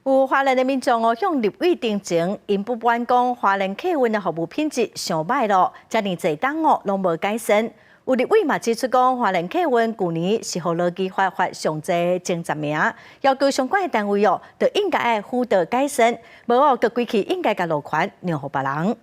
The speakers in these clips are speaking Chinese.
有华人的民众向立委定情，因不满讲华人客运的服务品质上歹咯，遮尼侪档拢无改善。有立委嘛指出讲，华人客运去年是互劳基法罚上侪前10名，要求相关的单位就应该爱辅导改善，无各归期应该甲路权让互别人。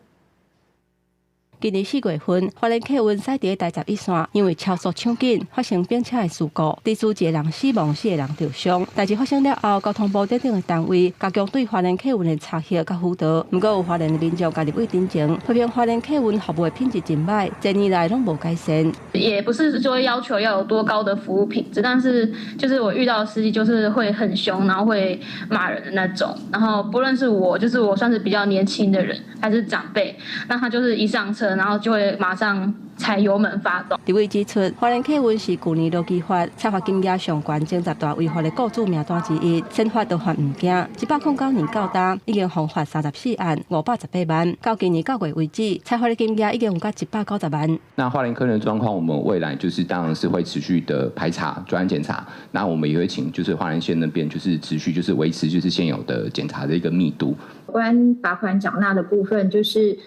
今年4月份，华人客运驶伫台11线，因为超速抢紧，发生并车的事故，致使1个人死亡，4个人受伤。代志发生了后，交通部等等的单位加强对华人客运的查核甲辅导。不过有华人的民众甲立委定情，批评华人客运服务的品质真歹，这年来拢无改善。也不是说要求要有多高的服务品质，但是就是我遇到的司机就是会很凶，然后会骂人的那种。然后不论是我，就是我算是比较年轻的人，还是长辈，那他就是一上车。 然后就会马上踩油门发动。立委指出，华人客运是去年劳基法采罚金额上悬前10大违法的雇主名单之一，先发都罚唔惊。109年到单，已经罚34案，518万。到今年9月为止，采罚的金额已经有到190万。那华人客运的状况，我们未来就是当然是会持续的排查、专案检查。那我们也会请就是华人线那边就是持续就是维持就是现有的检查的一个密度。关罚款缴纳的部分就是。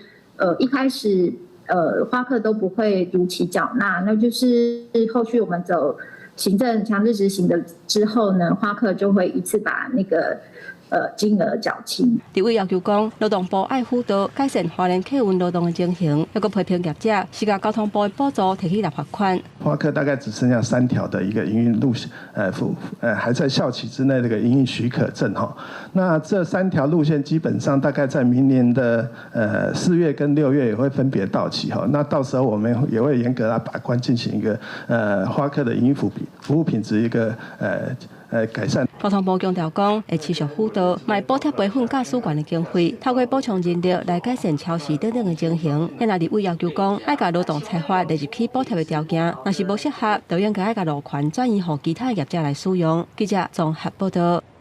一开始花客都不会如期缴纳，那就是后续我们走行政强制执行的之后呢，花客就会一次把那个金额缴清。立委要求讲，劳动部爱辅导改善华人客运劳动的情形，要个批评业者是甲交通部的补助提起来罚款。花客大概只剩下3条的一个营运路线，还在效期之内的一个营运许可证哈。那这3条路线基本上大概在明年的4月跟6月也会分别到期哈。那到时候我们也会严格来把关，进行一个花客的营运服务品质一个改善。交通部强调讲，会持续辅导，卖补贴培训驾驶员的经费，透过补充人力来改善超时等等的情形。因立委要求讲，爱甲劳动裁罚列入去补贴的条件，若是无适合，就应该爱甲路权转移予其他业者来使用。记者综合报道。